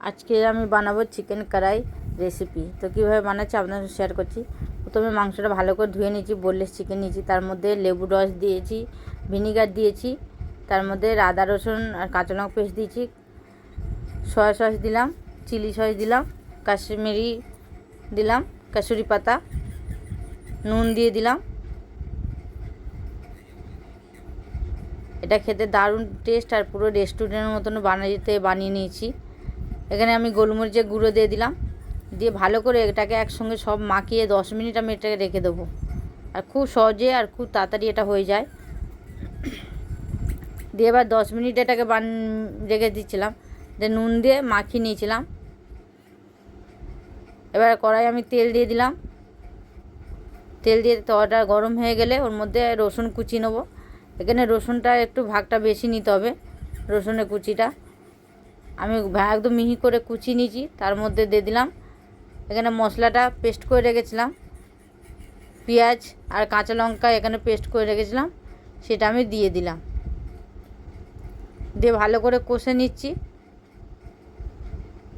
আজকে আমি বানাবো চিকেন কড়াই রেসিপি। তো কীভাবে বানাচ্ছি আপনাদের শেয়ার করছি। প্রথমে মাংসটা ভালো করে ধুয়ে নিয়েছি, বোনলেস চিকেন নিয়েছি, তার মধ্যে লেবু রস দিয়েছি, ভিনিগার দিয়েছি, তার মধ্যে আদা রসুন আর কাঁচা লঙ্কা পেস্ট দিয়েছি, সয়া সস দিলাম, চিলি সস দিলাম, কাশ্মীরি দিলাম, কাসুরি পাতা, নুন দিয়ে দিলাম। এটা খেতে দারুণ টেস্ট আর পুরো রেস্টুরেন্টের মতন বানিয়ে নিয়েছি। এখানে আমি গোলমরিচের গুঁড়ো দিয়ে দিলাম, দিয়ে ভালো করে এটাকে একসঙ্গে সব মাখিয়ে 10 মিনিট আমি এটাকে রেখে দেবো। আর খুব সহজে আর খুব তাড়াতাড়ি এটা হয়ে যায়। দিয়ে এবার 10 মিনিট এটাকে রেখে দিচ্ছিলাম, যে নুন দিয়ে মাখিয়ে নিয়েছিলাম। এবার কড়াই আমি তেল দিয়ে দিলাম, তেল দিয়ে তলাটা গরম হয়ে গেলে ওর মধ্যে রসুন কুচি নেবো। এখানে রসুনটা একটু ভাগটা বেশি নিতে হবে, রসুনের কুচিটা আমি একদম মিহি করে কুচিয়ে নিয়েছি। তার মধ্যে দিয়ে দিলাম এখানে মশলাটা পেস্ট করে রেখেছিলাম, পেঁয়াজ আর কাঁচা লঙ্কা এখানে পেস্ট করে রেখেছিলাম, সেটা আমি দিয়ে দিলাম। দিয়ে ভালো করে কষে নিচ্ছি,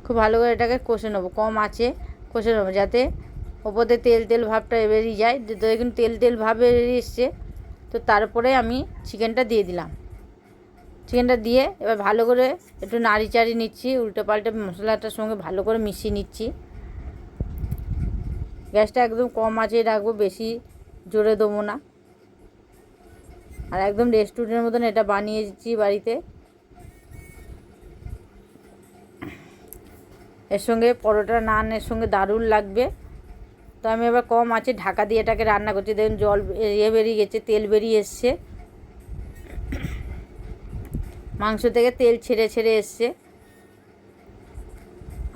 খুব ভালো করে এটাকে কষে নেবো, কম আঁচে কষে নেবো, যাতে ওপরে তেল তেল ভাবটা বেরিয়ে যায়। তো এখন তেল তেল ভাব বেরিয়ে এসছে, তো তারপরে আমি চিকেনটা দিয়ে দিলাম। চিকেনটা দিয়ে এবার ভালো করে একটু নাড়ি চাড়ি নিচ্ছি, উল্টে পাল্টে মশলাটার সঙ্গে ভালো করে মিশিয়ে নিচ্ছি। গ্যাসটা একদম কম আঁচে রাখবো, বেশি জোরে দেবো না। আর একদম রেস্টুরেন্টের মতন এটা বানিয়েছি বাড়িতে। এর সঙ্গে পরোটা নান এর সঙ্গে দারুণ লাগবে। তো আমি এবার কম আঁচে ঢাকা দিয়ে এটাকে রান্না করছি। দেখুন জল বেরিয়ে গেছে, তেল বেরিয়ে এসছে, মাংস থেকে তেল ছেড়ে ছেড়ে এসছে।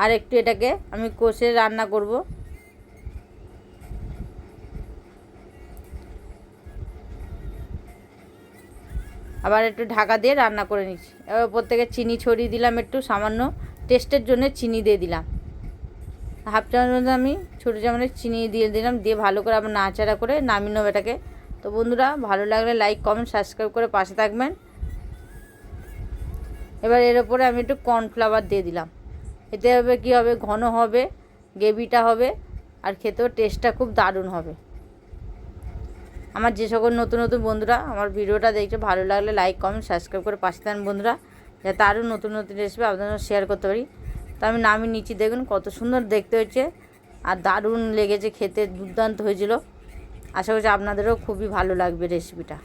আর একটু এটাকে আমি কষে রান্না করব। আবার একটু ঢাকা দিয়ে রান্না করে নিচ্ছি। এবার ওপর থেকে চিনি ছড়িয়ে দিলাম, একটু সামান্য টেস্টের জন্য চিনি দিয়ে দিলাম, হাফ চামচ আমি ছোটো চামচের চিনি দিয়ে দিলাম। দিয়ে ভালো করে আবার নাড়াচাড়া করে নামিয়ে নেবো এটাকে। তো বন্ধুরা, ভালো লাগলে লাইক কমেন্ট সাবস্ক্রাইব করে পাশে থাকবেন। এবার এর ওপরে আমি একটু কর্নফ্লাওয়ার দিয়ে দিলাম। এতে হবে কী হবে, ঘন হবে, গ্রেভিটা হবে, আর খেতেও টেস্টটা খুব দারুণ হবে। আমার যে সকল নতুন নতুন বন্ধুরা আমার ভিডিওটা দেখছে, ভালো লাগলে লাইক কমেন্ট সাবস্ক্রাইব করে পাশে থাকেন বন্ধুরা, যাতে আরও নতুন নতুন রেসিপি আপনাদের শেয়ার করতে পারি। তো আমি নামিয়ে নিচ্ছি, দেখুন কত সুন্দর দেখতে হয়েছে আর দারুণ লেগেছে, খেতে দুর্দান্ত হয়েছিল। আশা করছি আপনাদেরও খুবই ভালো লাগবে রেসিপিটা।